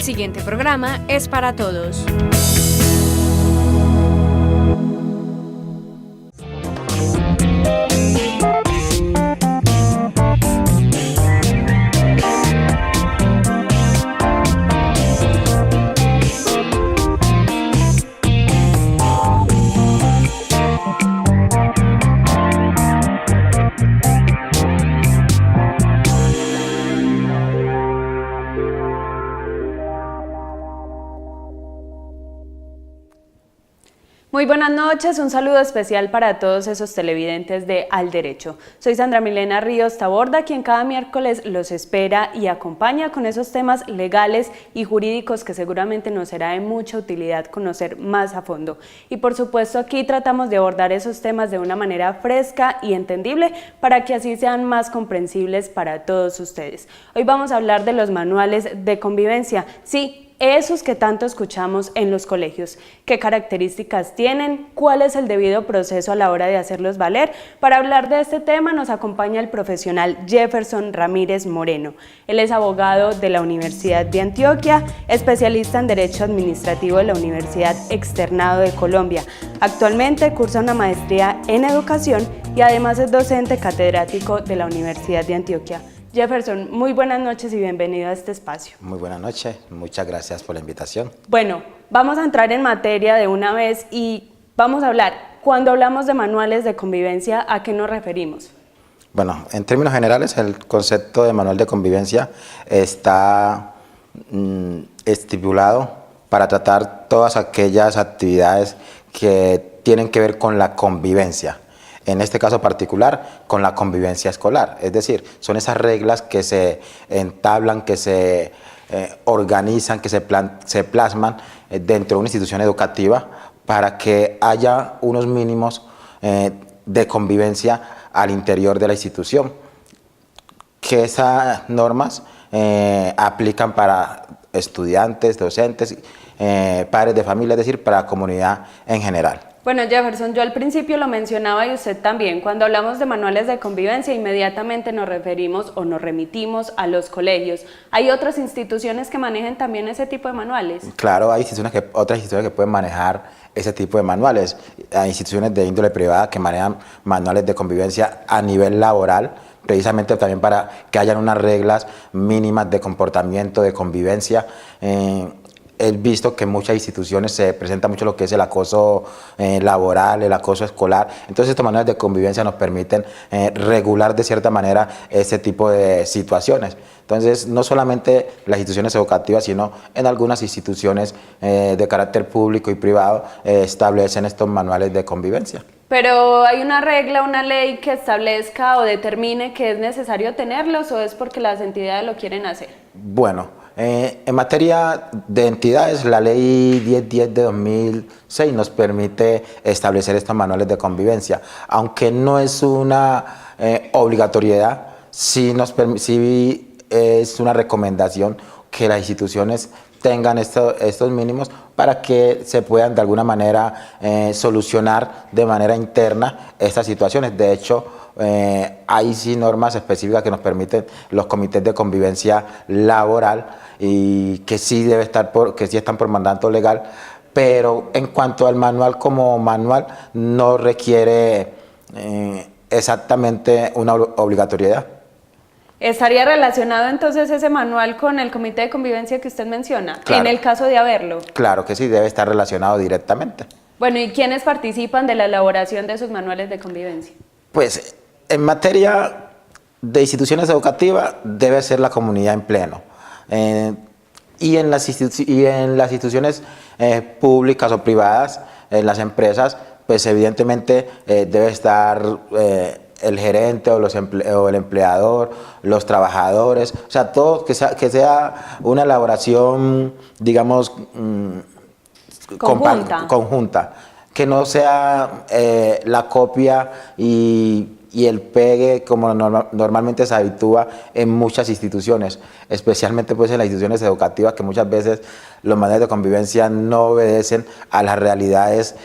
El siguiente programa es para todos. Muy buenas noches, un saludo especial para todos esos televidentes de Al Derecho. Soy Sandra Milena Ríos Taborda, quien cada miércoles los espera y acompaña con esos temas legales y jurídicos que seguramente nos será de mucha utilidad conocer más a fondo. Y por supuesto aquí tratamos de abordar esos temas de una manera fresca y entendible para que así sean más comprensibles para todos ustedes. Hoy vamos a hablar de los manuales de convivencia. Sí, esos que tanto escuchamos en los colegios. ¿Qué características tienen? ¿Cuál es el debido proceso a la hora de hacerlos valer? Para hablar de este tema nos acompaña el profesional Jefferson Ramírez Moreno. Él es abogado de la Universidad de Antioquia, especialista en Derecho Administrativo de la Universidad Externado de Colombia. Actualmente cursa una maestría en Educación y además es docente catedrático de la Universidad de Antioquia. Jefferson, muy buenas noches y bienvenido a este espacio. Muy buenas noches, muchas gracias por la invitación. Bueno, vamos a entrar en materia de una vez y vamos a hablar, cuando hablamos de manuales de convivencia, ¿a qué nos referimos? Bueno, en términos generales, el concepto de manual de convivencia está estipulado para tratar todas aquellas actividades que tienen que ver con la convivencia. En este caso particular, con la convivencia escolar. Es decir, son esas reglas que se entablan, que se organizan, que se plasman dentro de una institución educativa para que haya unos mínimos de convivencia al interior de la institución. Que esas normas aplican para estudiantes, docentes, padres de familia, es decir, para la comunidad en general. Bueno, Jefferson, yo al principio lo mencionaba y usted también, cuando hablamos de manuales de convivencia inmediatamente nos referimos o nos remitimos a los colegios. ¿Hay otras instituciones que manejen también ese tipo de manuales? Claro, hay otras instituciones que pueden manejar ese tipo de manuales. Hay instituciones de índole privada que manejan manuales de convivencia a nivel laboral, precisamente también para que hayan unas reglas mínimas de comportamiento, de convivencia. He visto que en muchas instituciones se presenta mucho lo que es el acoso laboral, el acoso escolar. Entonces estos manuales de convivencia nos permiten regular de cierta manera ese tipo de situaciones. Entonces no solamente las instituciones educativas, sino en algunas instituciones de carácter público y privado establecen estos manuales de convivencia. Pero ¿hay una regla, una ley que establezca o determine que es necesario tenerlos o es porque las entidades lo quieren hacer? Bueno, en materia de entidades, la ley 1010 de 2006 nos permite establecer estos manuales de convivencia. Aunque no es una obligatoriedad, sí es una recomendación que las instituciones tengan estos mínimos para que se puedan de alguna manera solucionar de manera interna estas situaciones. De hecho, hay sí normas específicas que nos permiten los comités de convivencia laboral y que sí están por mandato legal, pero en cuanto al manual como manual no requiere exactamente una obligatoriedad. ¿Estaría relacionado entonces ese manual con el comité de convivencia que usted menciona, claro, en el caso de haberlo? Claro que sí, debe estar relacionado directamente. Bueno, ¿y quiénes participan de la elaboración de esos manuales de convivencia? Pues en materia de instituciones educativas debe ser la comunidad en pleno. Y en las instituciones públicas o privadas, en las empresas, pues evidentemente debe estar el gerente o el empleador, los trabajadores, o sea, todo que sea una elaboración, digamos, conjunta, que no sea la copia y el pegue como normalmente se habitúa en muchas instituciones, especialmente pues en las instituciones educativas, que muchas veces los manuales de convivencia no obedecen a las realidades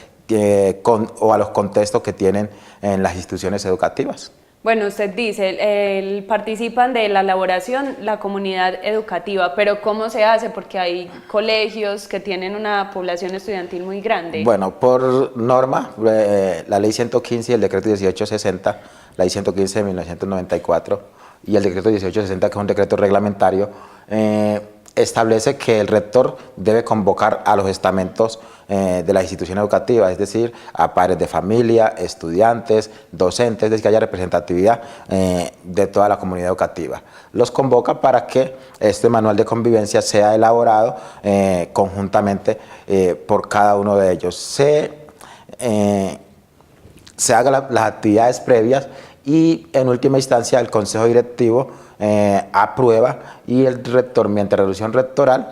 o a los contextos que tienen en las instituciones educativas. Bueno, usted dice, participan de la elaboración la comunidad educativa, pero ¿cómo se hace? Porque hay colegios que tienen una población estudiantil muy grande. Bueno, por norma, la ley 115 y el decreto 1860, la ley 115 de 1994 y el decreto 1860, que es un decreto reglamentario, establece que el rector debe convocar a los estamentos de la institución educativa, es decir, a padres de familia, estudiantes, docentes, es decir, que haya representatividad de toda la comunidad educativa. Los convoca para que este manual de convivencia sea elaborado conjuntamente por cada uno de ellos. Se hagan las actividades previas y en última instancia el consejo directivo aprueba y el rector, mediante resolución rectoral,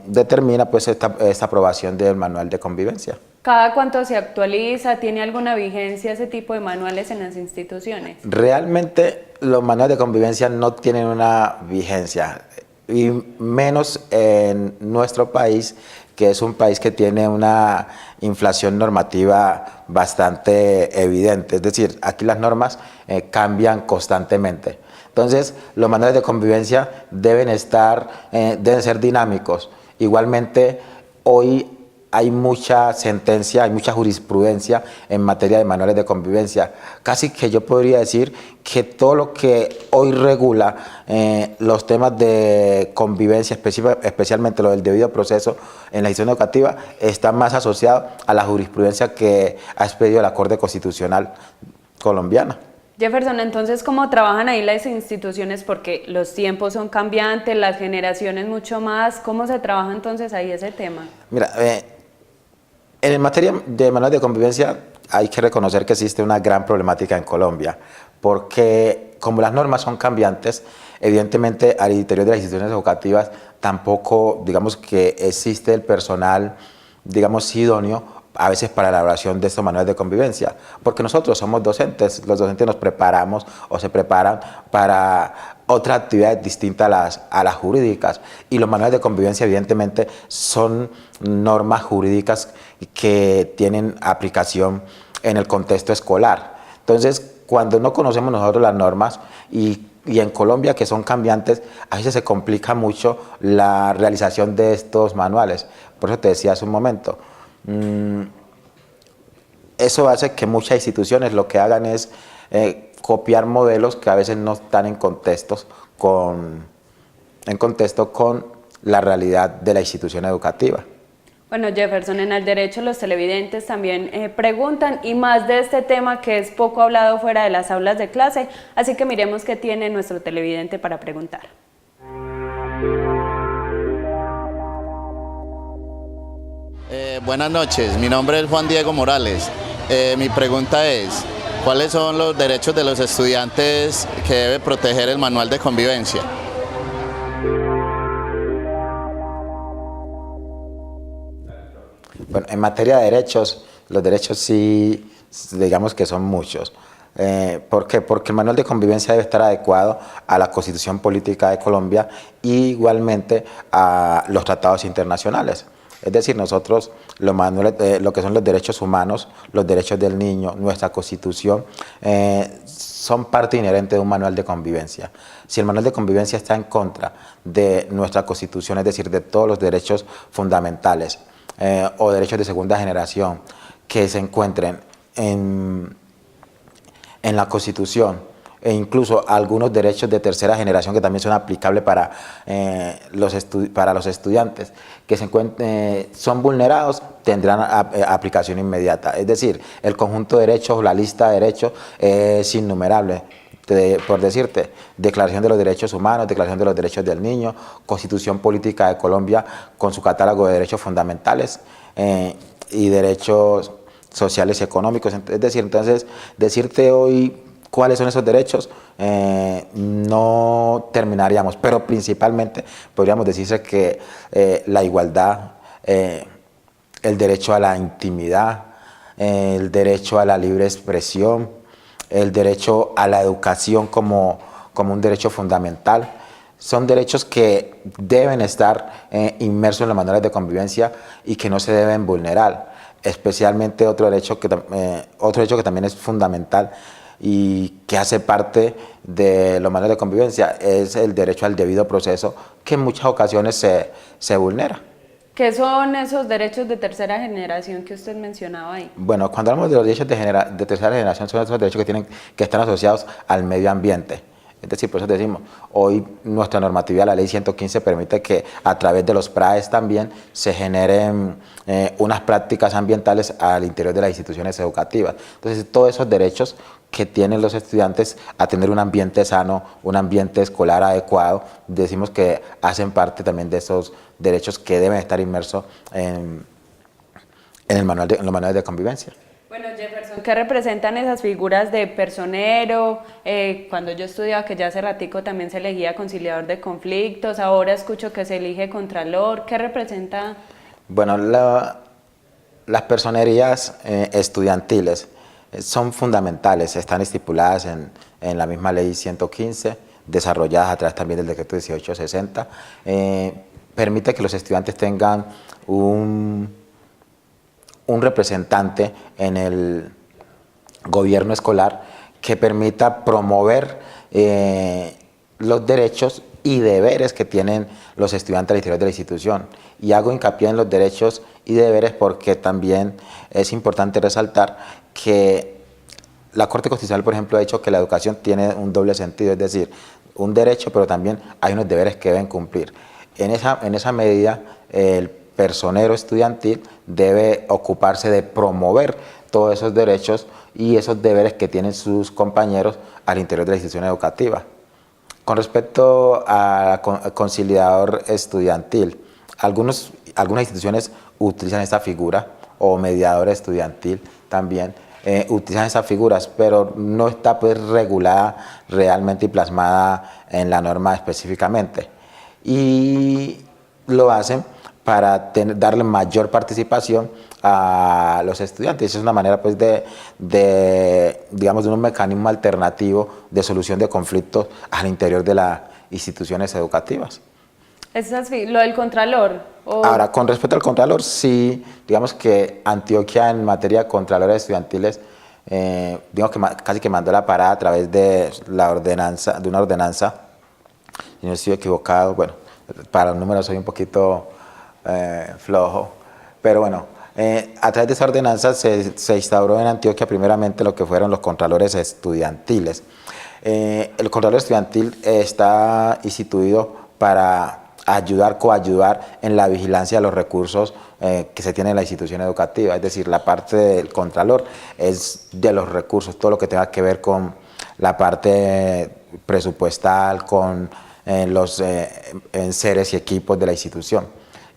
determina pues esta aprobación del manual de convivencia. ¿Cada cuánto se actualiza? ¿Tiene alguna vigencia ese tipo de manuales en las instituciones? Realmente los manuales de convivencia no tienen una vigencia, y menos en nuestro país, que es un país que tiene una inflación normativa bastante evidente. Es decir, aquí las normas cambian constantemente. Entonces, los manuales de convivencia deben ser dinámicos. Igualmente, hoy hay mucha sentencia, hay mucha jurisprudencia en materia de manuales de convivencia. Casi que yo podría decir que todo lo que hoy regula los temas de convivencia, especialmente lo del debido proceso en la institución educativa, está más asociado a la jurisprudencia que ha expedido la Corte Constitucional colombiana. Jefferson, entonces, ¿cómo trabajan ahí las instituciones? Porque los tiempos son cambiantes, las generaciones mucho más. ¿Cómo se trabaja entonces ahí ese tema? Mira, en materia de manual de convivencia hay que reconocer que existe una gran problemática en Colombia, porque como las normas son cambiantes, evidentemente al interior de las instituciones educativas tampoco, digamos, que existe el personal, digamos, idóneo a veces para la elaboración de estos manuales de convivencia, porque nosotros somos docentes, los docentes nos preparamos o se preparan para otras actividades distintas a las jurídicas, y los manuales de convivencia evidentemente son normas jurídicas que tienen aplicación en el contexto escolar. Entonces, cuando no conocemos nosotros las normas y en Colombia, que son cambiantes, a veces se complica mucho la realización de estos manuales. Por eso te decía hace un momento, eso hace que muchas instituciones lo que hagan es copiar modelos que a veces no están en contexto con la realidad de la institución educativa. Bueno, Jefferson, en el derecho los televidentes también preguntan, y más de este tema que es poco hablado fuera de las aulas de clase, así que miremos qué tiene nuestro televidente para preguntar. Buenas noches, mi nombre es Juan Diego Morales. Mi pregunta es, ¿cuáles son los derechos de los estudiantes que debe proteger el manual de convivencia? Bueno, en materia de derechos, los derechos sí, digamos que son muchos. ¿Por qué? Porque el manual de convivencia debe estar adecuado a la Constitución Política de Colombia y igualmente a los tratados internacionales. Es decir, nosotros, los manuales, lo que son los derechos humanos, los derechos del niño, nuestra Constitución, son parte inherente de un manual de convivencia. Si el manual de convivencia está en contra de nuestra Constitución, es decir, de todos los derechos fundamentales o derechos de segunda generación que se encuentren en la Constitución, e incluso algunos derechos de tercera generación que también son aplicables para los estudiantes que son vulnerados, tendrán aplicación inmediata. Es decir, el conjunto de derechos, la lista de derechos es innumerable. Por decirte, Declaración de los Derechos Humanos, Declaración de los Derechos del Niño, Constitución Política de Colombia con su catálogo de derechos fundamentales y derechos sociales y económicos. Es decir, entonces, decirte hoy cuáles son esos derechos, no terminaríamos, pero principalmente podríamos decirse que la igualdad, el derecho a la intimidad, el derecho a la libre expresión, el derecho a la educación como un derecho fundamental, son derechos que deben estar inmersos en los manuales de convivencia y que no se deben vulnerar. Especialmente otro derecho que también es fundamental y que hace parte de los manuales de convivencia es el derecho al debido proceso, que en muchas ocasiones se vulnera. ¿Qué son esos derechos de tercera generación que usted mencionaba ahí? Bueno, cuando hablamos de los derechos de tercera generación, son esos derechos que están asociados al medio ambiente. Es decir, por eso decimos, hoy nuestra normatividad, la ley 115, permite que a través de los PRAES también se generen unas prácticas ambientales al interior de las instituciones educativas. Entonces, todos esos derechos que tienen los estudiantes a tener un ambiente sano, un ambiente escolar adecuado, decimos que hacen parte también de esos derechos que deben estar inmersos en los manuales de convivencia. Bueno, Jefferson, ¿qué representan esas figuras de personero? Cuando yo estudiaba, que ya hace ratico también se elegía conciliador de conflictos, ahora escucho que se elige contralor. ¿Qué representa? Bueno, las personerías estudiantiles son fundamentales, están estipuladas en la misma ley 115, desarrolladas a través también del decreto 1860. Permite que los estudiantes tengan un representante en el gobierno escolar que permita promover los derechos y deberes que tienen los estudiantes al interior de la institución. Y hago hincapié en los derechos y deberes porque también es importante resaltar que la Corte Constitucional, por ejemplo, ha dicho que la educación tiene un doble sentido, es decir, un derecho, pero también hay unos deberes que deben cumplir. En esa medida, el personero estudiantil debe ocuparse de promover todos esos derechos y esos deberes que tienen sus compañeros al interior de la institución educativa. Con respecto al conciliador estudiantil, algunas instituciones utilizan esta figura, o mediador estudiantil también, utilizan esas figuras, pero no está pues regulada realmente y plasmada en la norma específicamente. Y lo hacen para darle mayor participación a los estudiantes. Es una manera pues digamos, de un mecanismo alternativo de solución de conflictos al interior de las instituciones educativas. Lo del contralor. Ahora, con respecto al contralor, sí, digamos que Antioquia en materia de contralores estudiantiles, digamos que casi que mandó la parada a través de una ordenanza, si no estoy equivocado, bueno, para los números soy un poquito flojo, pero bueno, a través de esa ordenanza se instauró en Antioquia primeramente lo que fueron los contralores estudiantiles. El contralor estudiantil está instituido para coayudar en la vigilancia de los recursos que se tienen en la institución educativa, es decir, la parte del contralor es de los recursos, todo lo que tenga que ver con la parte presupuestal, con los enseres y equipos de la institución.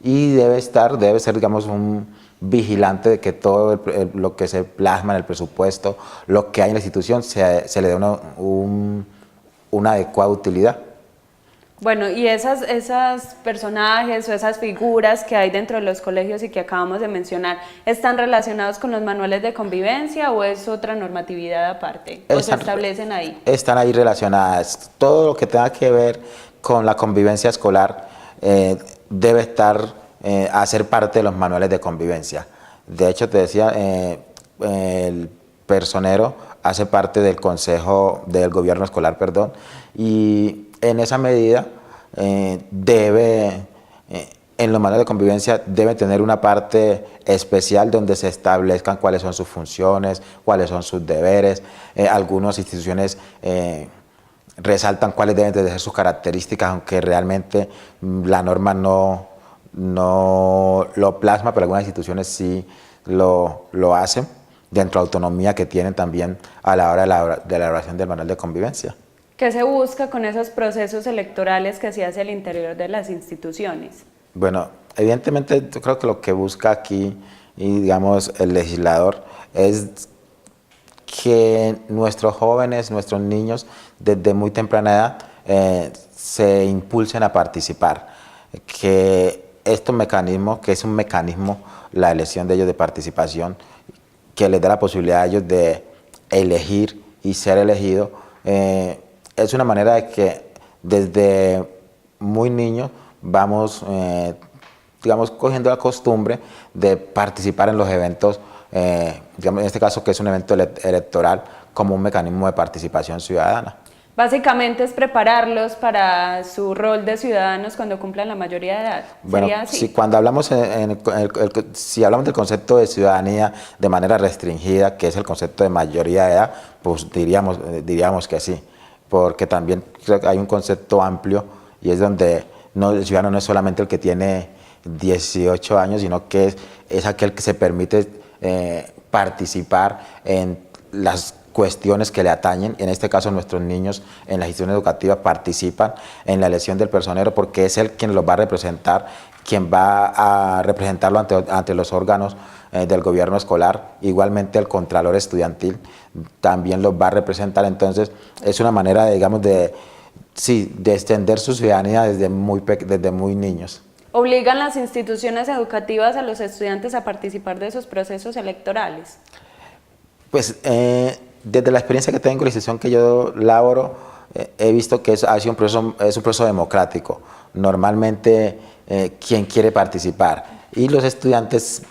Y debe ser, digamos, un vigilante de que todo lo que se plasma en el presupuesto, lo que hay en la institución, se le dé una adecuada utilidad. Bueno, y esas personajes o esas figuras que hay dentro de los colegios y que acabamos de mencionar, ¿están relacionados con los manuales de convivencia o es otra normatividad aparte? ¿O se establecen ahí? Están ahí relacionadas. Todo lo que tenga que ver con la convivencia escolar debe hacer parte de los manuales de convivencia. De hecho, te decía, el personero hace parte del consejo del gobierno escolar, perdón, y en esa medida en los manuales de convivencia debe tener una parte especial donde se establezcan cuáles son sus funciones, cuáles son sus deberes. Algunas instituciones resaltan cuáles deben de ser sus características, aunque realmente la norma no lo plasma, pero algunas instituciones sí lo hacen dentro de la autonomía que tienen también a la hora de la elaboración del manual de convivencia. ¿Qué se busca con esos procesos electorales que se hace al interior de las instituciones? Bueno, evidentemente yo creo que lo que busca aquí, y digamos, el legislador es que nuestros jóvenes, nuestros niños, desde muy temprana edad, se impulsen a participar, que estos mecanismos, que es un mecanismo, la elección de ellos de participación, que les da la posibilidad a ellos de elegir y ser elegidos, es una manera de que desde muy niños vamos, digamos, cogiendo la costumbre de participar en los eventos digamos, en este caso que es un evento electoral, como un mecanismo de participación ciudadana. Básicamente es prepararlos para su rol de ciudadanos cuando cumplan la mayoría de edad. Bueno, ¿Sería así? si cuando hablamos si hablamos del concepto de ciudadanía de manera restringida, que es el concepto de mayoría de edad, pues diríamos que sí, porque también creo que hay un concepto amplio y es donde el ciudadano no es solamente el que tiene 18 años, sino que es aquel que se permite participar en las cuestiones que le atañen. En este caso, nuestros niños en la gestión educativa participan en la elección del personero porque es él quien los va a representar, quien va a representarlo ante los órganos del gobierno escolar. Igualmente el contralor estudiantil también los va a representar. Entonces es una manera, digamos, de extender su ciudadanía desde muy niños. ¿Obligan las instituciones educativas a los estudiantes a participar de esos procesos electorales? Pues desde la experiencia que tengo en la institución que yo laboro, he visto que es un proceso democrático. Normalmente quien quiere participar y los estudiantes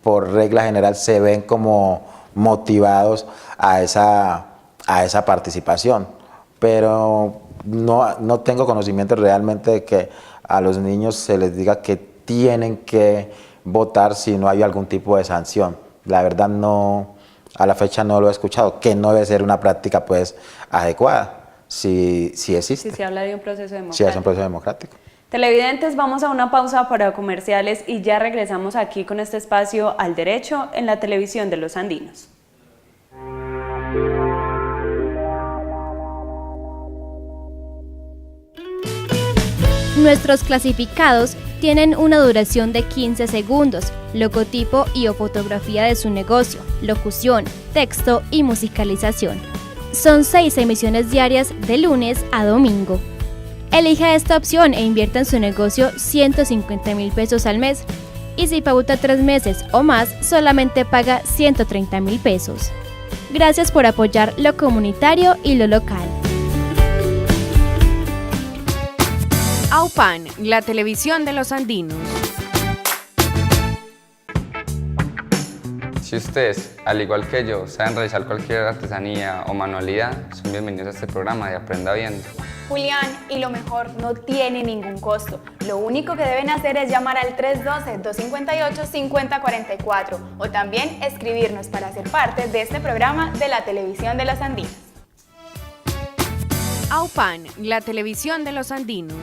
por regla general se ven como motivados a esa participación, pero no tengo conocimiento realmente de que a los niños se les diga que tienen que votar si no hay algún tipo de sanción. La verdad no, a la fecha no lo he escuchado, que no debe ser una práctica pues adecuada, si existe. Si se habla de un proceso democrático. Si es un proceso democrático. Televidentes, vamos a una pausa para comerciales y ya regresamos aquí con este espacio Al Derecho en la televisión de los Andinos. Nuestros clasificados tienen una duración de 15 segundos, logotipo y o fotografía de su negocio, locución, texto y musicalización. Son 6 emisiones diarias de lunes a domingo. Elija esta opción e invierta en su negocio 150,000 pesos al mes. Y si pauta 3 meses o más, solamente paga 130,000 pesos. Gracias por apoyar lo comunitario y lo local. AUPAN, la televisión de los andinos. Si ustedes, al igual que yo, saben realizar cualquier artesanía o manualidad, son bienvenidos a este programa de Aprenda Viendo. Julián, y lo mejor, no tiene ningún costo. Lo único que deben hacer es llamar al 312-258-5044 o también escribirnos para ser parte de este programa de la televisión de los andinos. AUPAN, la televisión de los andinos.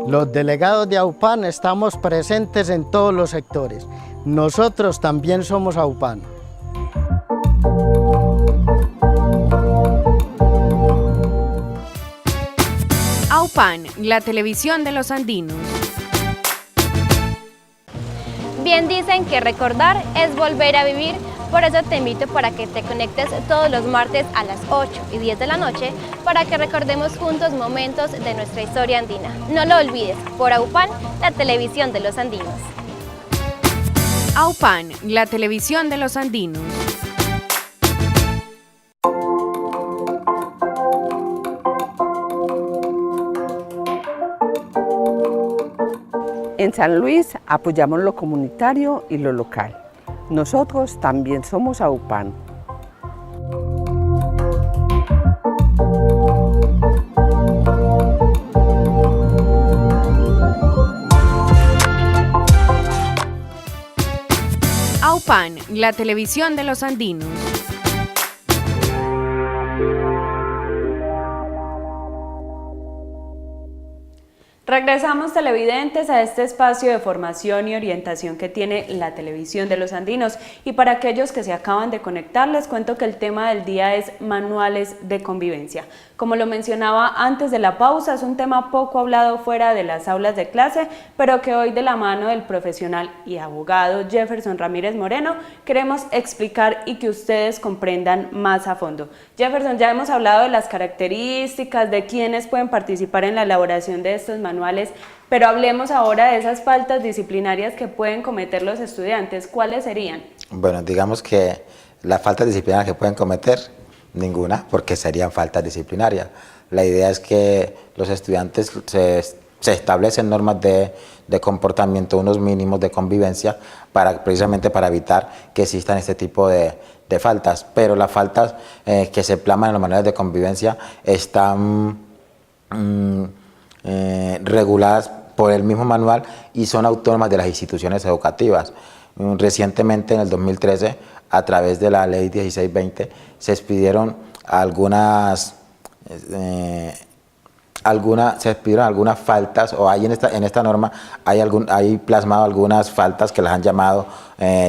Los delegados de AUPAN estamos presentes en todos los sectores. Nosotros también somos AUPAN. AUPAN, la televisión de los andinos. Bien dicen que recordar es volver a vivir, por eso te invito para que te conectes todos los martes a las 8 y 10 de la noche para que recordemos juntos momentos de nuestra historia andina. No lo olvides, por AUPAN, la televisión de los andinos. AUPAN, la televisión de los andinos. En San Luis apoyamos lo comunitario y lo local. Nosotros también somos AUPAN. AUPAN, la televisión de los andinos. Regresamos, televidentes, a este espacio de formación y orientación que tiene la televisión de los andinos, y para aquellos que se acaban de conectar les cuento que el tema del día es manuales de convivencia. Como lo mencionaba antes de la pausa, es un tema poco hablado fuera de las aulas de clase, pero que hoy, de la mano del profesional y abogado Jefferson Ramírez Moreno, queremos explicar y que ustedes comprendan más a fondo. Jefferson, ya hemos hablado de las características, de quiénes pueden participar en la elaboración de estos manuales, pero hablemos ahora de esas faltas disciplinarias que pueden cometer los estudiantes. ¿Cuáles serían? Bueno, digamos que las faltas disciplinarias que pueden cometer ninguna, porque serían faltas disciplinarias. La idea es que los estudiantes se establecen normas de comportamiento, unos mínimos de convivencia, precisamente para evitar que existan este tipo de faltas. Pero las faltas que se plasman en los manuales de convivencia están reguladas por el mismo manual y son autónomas de las instituciones educativas. Recientemente, en el 2013, a través de la ley 1620, se expidieron algunas faltas, o hay en esta norma hay plasmado algunas faltas que las han llamado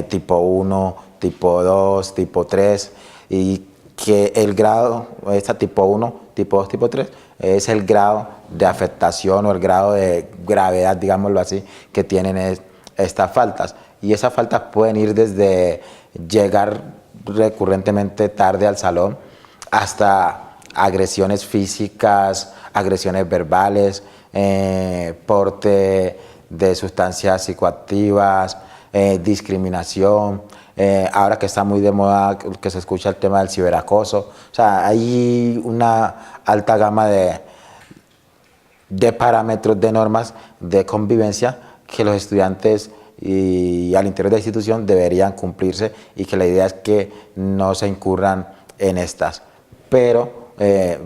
tipo 1, tipo 2, tipo 3, y que el grado, esta tipo 1, tipo 2, tipo 3, es el grado de afectación o el grado de gravedad, digámoslo así, que tienen estas faltas. Y esas faltas pueden ir desde llegar recurrentemente tarde al salón hasta agresiones físicas, agresiones verbales, porte de sustancias psicoactivas, discriminación. Ahora que está muy de moda, que se escucha el tema del ciberacoso. O sea, hay una alta gama de parámetros, de normas de convivencia que los estudiantes y al interior de la institución deberían cumplirse, y que la idea es que no se incurran en estas. Pero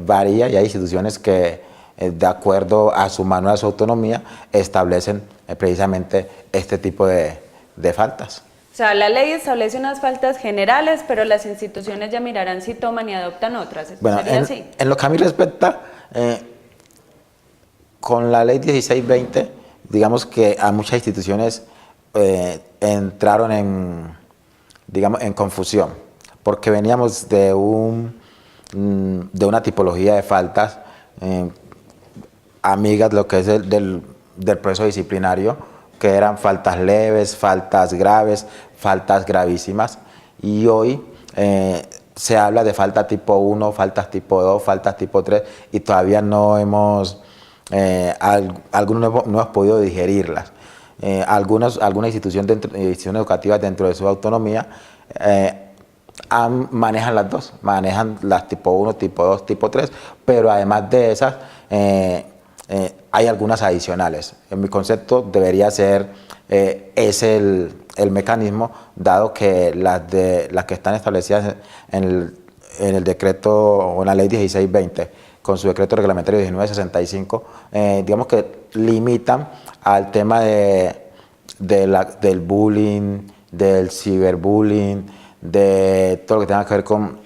varía, y hay instituciones que de acuerdo a su manual, a su autonomía, establecen precisamente este tipo de faltas. O sea, la ley establece unas faltas generales, pero las instituciones ya mirarán si toman y adoptan otras. Bueno, así? En lo que a mí respecta, con la ley 1620, digamos que a muchas instituciones entraron en confusión, porque veníamos de una tipología de faltas amigas, lo que es del proceso disciplinario, que eran faltas leves, faltas graves, faltas gravísimas, y hoy se habla de falta tipo 1, faltas tipo 2, faltas tipo 3, y todavía no hemos podido digerirlas. Algunas instituciones educativas dentro de su autonomía manejan las dos, manejan las tipo 1, tipo 2, tipo 3, pero además de esas hay algunas adicionales. En mi concepto debería ser ese el mecanismo, dado que las que están establecidas en el decreto o en la ley 1620, con su decreto reglamentario 1965, digamos que limitan al tema del bullying, del ciberbullying, de todo lo que tenga que ver con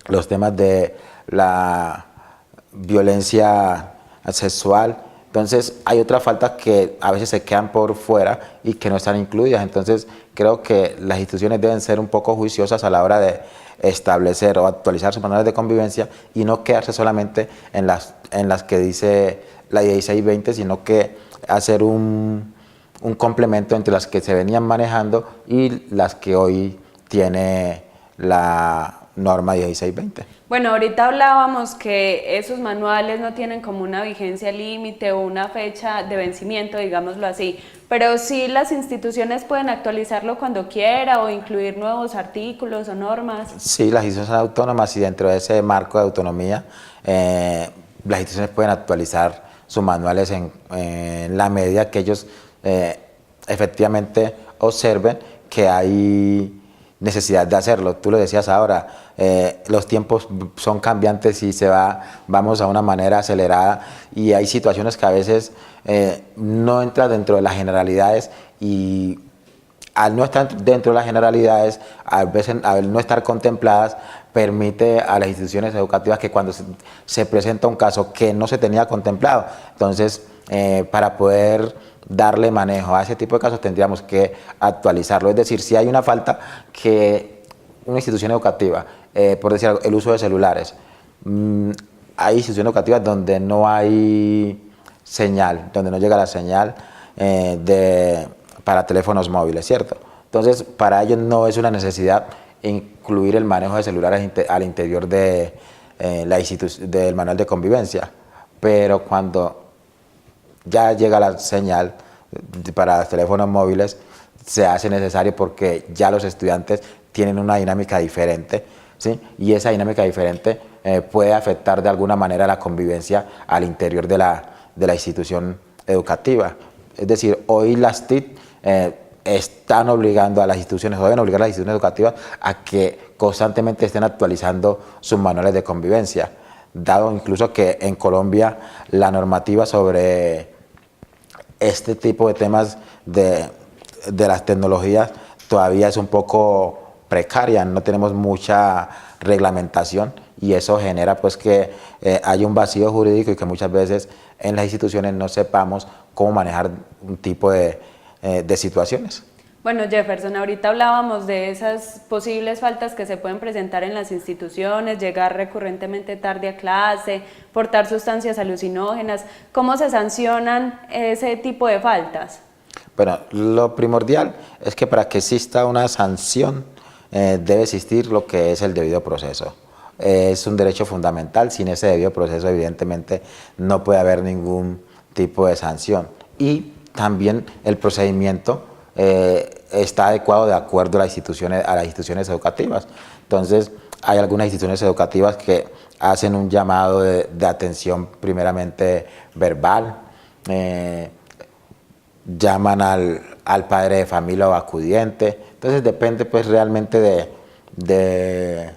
los temas de la violencia sexual. Entonces hay otras faltas que a veces se quedan por fuera y que no están incluidas. Entonces creo que las instituciones deben ser un poco juiciosas a la hora de establecer o actualizar sus manuales de convivencia, y no quedarse solamente en las que dice la 1620, sino que hacer un complemento entre las que se venían manejando y las que hoy tiene la norma 1620. Bueno, ahorita hablábamos que esos manuales no tienen como una vigencia límite o una fecha de vencimiento, digámoslo así, pero sí las instituciones pueden actualizarlo cuando quiera o incluir nuevos artículos o normas. Sí, las instituciones son autónomas, y dentro de ese marco de autonomía las instituciones pueden actualizar sus manuales en la medida que ellos efectivamente observen que hay necesidad de hacerlo. Tú lo decías ahora, los tiempos son cambiantes y vamos a una manera acelerada, y hay situaciones que a veces no entran dentro de las generalidades, y al no estar dentro de las generalidades, a veces al no estar contempladas, permite a las instituciones educativas que cuando se presenta un caso que no se tenía contemplado, entonces para poder darle manejo a ese tipo de casos tendríamos que actualizarlo. Es decir, si hay una falta que una institución educativa, por decir algo, el uso de celulares, hay instituciones educativas donde no hay señal, donde no llega la señal para teléfonos móviles, ¿cierto? Entonces, para ellos no es una necesidad incluir el manejo de celulares al interior del manual de convivencia, pero cuando ya llega la señal para teléfonos móviles, se hace necesario, porque ya los estudiantes tienen una dinámica diferente ¿sí? Y esa dinámica diferente puede afectar de alguna manera la convivencia al interior de la institución educativa. Es decir, hoy las TIC están obligando a las instituciones, o deben obligar a las instituciones educativas a que constantemente estén actualizando sus manuales de convivencia, dado incluso que en Colombia la normativa sobre este tipo de temas de las tecnologías todavía es un poco precaria, no tenemos mucha reglamentación y eso genera pues que haya un vacío jurídico y que muchas veces en las instituciones no sepamos cómo manejar un tipo de situaciones. Bueno, Jefferson, ahorita hablábamos de esas posibles faltas que se pueden presentar en las instituciones, llegar recurrentemente tarde a clase, portar sustancias alucinógenas. ¿Cómo se sancionan ese tipo de faltas? Bueno, lo primordial es que para que exista una sanción debe existir lo que es el debido proceso. Es un derecho fundamental, sin ese debido proceso evidentemente no puede haber ningún tipo de sanción. Y también el procedimiento está adecuado de acuerdo a las instituciones educativas. Entonces, hay algunas instituciones educativas que hacen un llamado de atención primeramente verbal, llaman al padre de familia o acudiente. Entonces, depende pues realmente de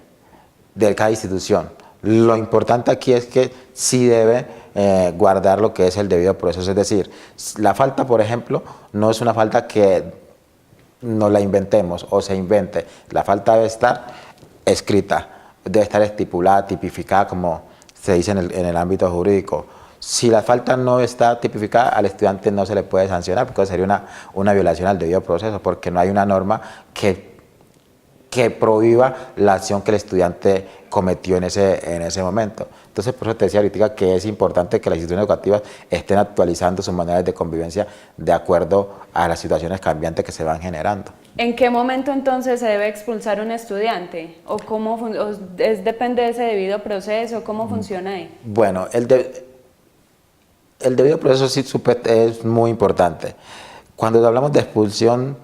cada institución. Lo importante aquí es que sí debe guardar lo que es el debido proceso, es decir, la falta, por ejemplo, no es una falta que nos la inventemos o se invente, la falta debe estar escrita, debe estar estipulada, tipificada, como se dice en el ámbito jurídico. Si la falta no está tipificada, al estudiante no se le puede sancionar porque sería una violación al debido proceso, porque no hay una norma que prohíba la acción que el estudiante cometió en ese momento. Entonces, por eso te decía ahorita que es importante que las instituciones educativas estén actualizando sus manuales de convivencia de acuerdo a las situaciones cambiantes que se van generando. ¿En qué momento entonces se debe expulsar un estudiante? ¿O depende de ese debido proceso? ¿Cómo funciona ahí? Bueno, el debido proceso sí es muy importante. Cuando hablamos de expulsión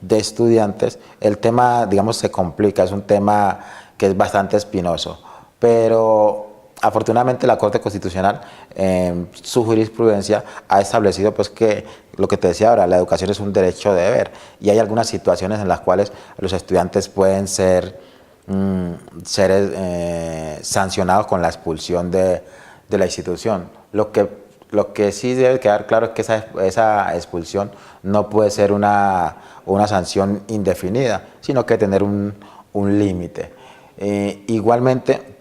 de estudiantes, el tema, digamos, se complica, es un tema que es bastante espinoso, pero afortunadamente la Corte Constitucional en su jurisprudencia ha establecido pues que lo que te decía ahora, la educación es un derecho deber y hay algunas situaciones en las cuales los estudiantes pueden ser sancionados con la expulsión de la institución. Lo que sí debe quedar claro es que esa expulsión no puede ser una sanción indefinida, sino que tener un límite. Igualmente,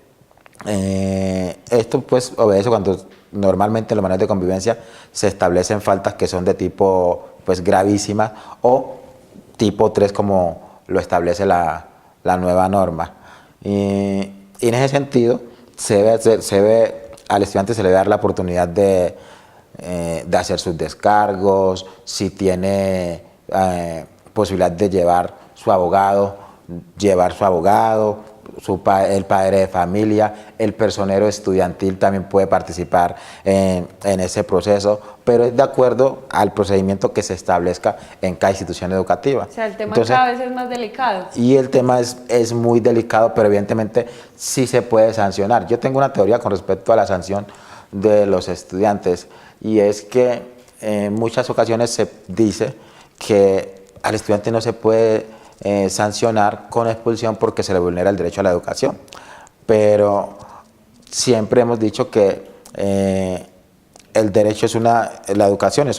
esto pues obedece cuando normalmente en los manuales de convivencia se establecen faltas que son de tipo pues gravísimas o tipo 3 como lo establece la nueva norma. Y en ese sentido al estudiante se le debe dar la oportunidad de hacer sus descargos, si tiene posibilidad de llevar su abogado, el padre de familia, el personero estudiantil también puede participar en ese proceso, pero es de acuerdo al procedimiento que se establezca en cada institución educativa. O sea, el tema cada vez es más delicado. Y el tema es muy delicado, pero evidentemente sí se puede sancionar. Yo tengo una teoría con respecto a la sanción de los estudiantes, y es que en muchas ocasiones se dice que al estudiante no se puede sancionar con expulsión porque se le vulnera el derecho a la educación, pero siempre hemos dicho que el derecho la educación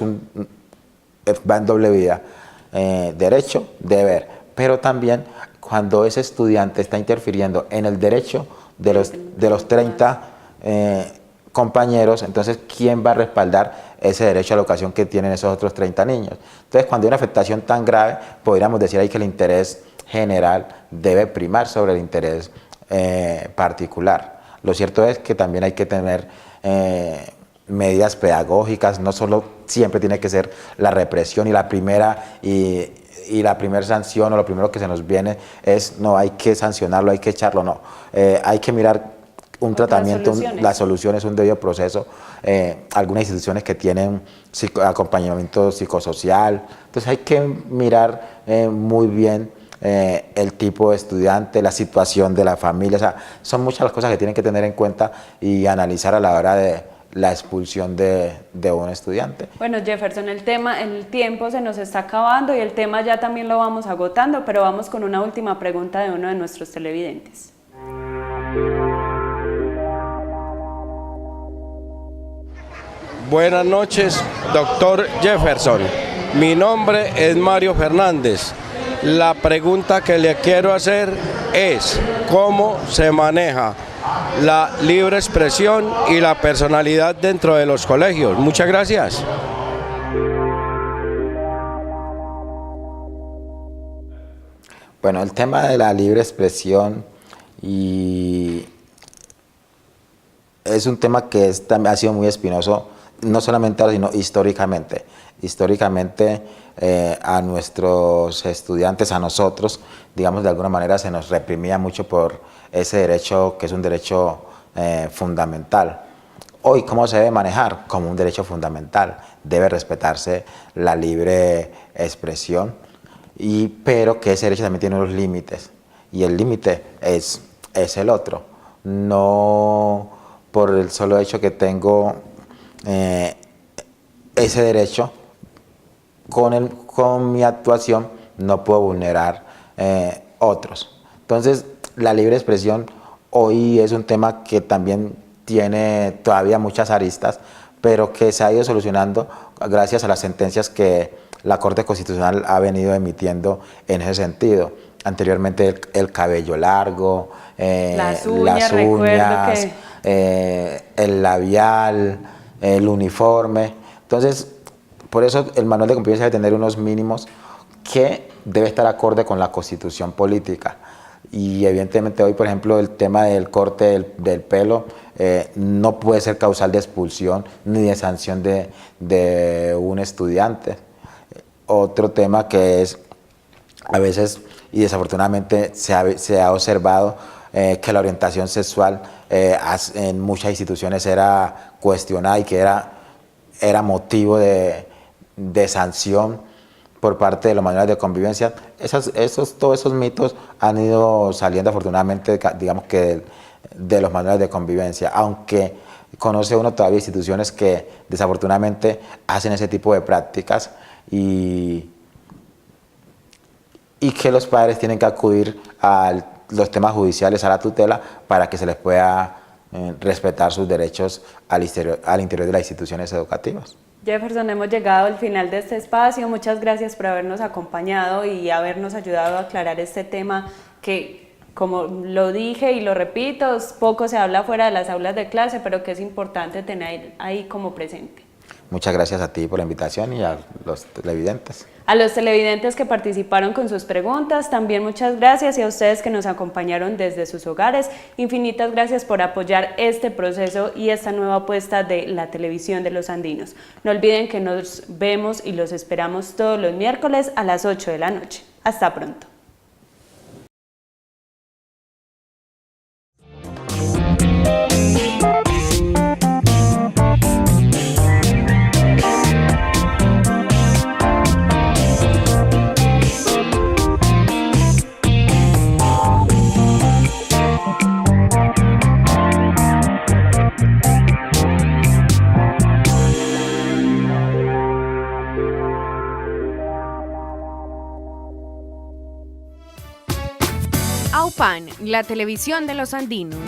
va en doble vía, derecho, deber, pero también cuando ese estudiante está interfiriendo en el derecho de los 30 compañeros, entonces ¿quién va a respaldar ese derecho a la educación que tienen esos otros 30 niños? Entonces, cuando hay una afectación tan grave, podríamos decir ahí que el interés general debe primar sobre el interés particular. Lo cierto es que también hay que tener medidas pedagógicas, no solo siempre tiene que ser la represión y la primera sanción o lo primero que se nos viene es no, hay que sancionarlo, hay que echarlo, no. Hay que mirar un tratamiento, la solución es un debido proceso. Algunas instituciones que tienen acompañamiento psicosocial, entonces hay que mirar muy bien el tipo de estudiante, la situación de la familia, o sea, son muchas las cosas que tienen que tener en cuenta y analizar a la hora de la expulsión de un estudiante. Bueno, Jefferson, el tiempo se nos está acabando y el tema ya también lo vamos agotando, pero vamos con una última pregunta de uno de nuestros televidentes. Buenas noches, doctor Jefferson. Mi nombre es Mario Fernández. La pregunta que le quiero hacer es ¿cómo se maneja la libre expresión y la personalidad dentro de los colegios? Muchas gracias. Bueno, el tema de la libre expresión es un tema que ha sido muy espinoso, no solamente ahora, sino históricamente. Históricamente a nuestros estudiantes, a nosotros, digamos, de alguna manera se nos reprimía mucho por ese derecho que es un derecho fundamental. Hoy, ¿cómo se debe manejar? Como un derecho fundamental. Debe respetarse la libre expresión, pero que ese derecho también tiene unos límites, y el límite es el otro. No por el solo hecho que tengo ese derecho, con mi actuación no puedo vulnerar otros. Entonces, la libre expresión hoy es un tema que también tiene todavía muchas aristas, pero que se ha ido solucionando gracias a las sentencias que la Corte Constitucional ha venido emitiendo en ese sentido. Anteriormente el cabello largo, las uñas, el labial, el uniforme. Entonces, por eso el manual de convivencia debe tener unos mínimos que debe estar acorde con la Constitución política. Y evidentemente hoy, por ejemplo, el tema del corte del pelo no puede ser causal de expulsión ni de sanción de un estudiante. Otro tema que es, a veces y desafortunadamente se ha observado que la orientación sexual en muchas instituciones era cuestionada y que era motivo de sanción por parte de los manuales de convivencia. Todos esos mitos han ido saliendo afortunadamente, digamos que de los manuales de convivencia, aunque conoce uno todavía instituciones que desafortunadamente hacen ese tipo de prácticas y que los padres tienen que acudir a los temas judiciales, a la tutela, para que se les pueda respetar sus derechos al interior de las instituciones educativas. Jefferson, hemos llegado al final de este espacio. Muchas gracias por habernos acompañado y habernos ayudado a aclarar este tema que, como lo dije y lo repito, poco se habla fuera de las aulas de clase, pero que es importante tener ahí como presente. Muchas gracias a ti por la invitación y a los televidentes. A los televidentes que participaron con sus preguntas, también muchas gracias, y a ustedes que nos acompañaron desde sus hogares, infinitas gracias por apoyar este proceso y esta nueva apuesta de la televisión de los andinos. No olviden que nos vemos y los esperamos todos los miércoles a las 8 de la noche. Hasta pronto. AUPAN, la televisión de los andinos.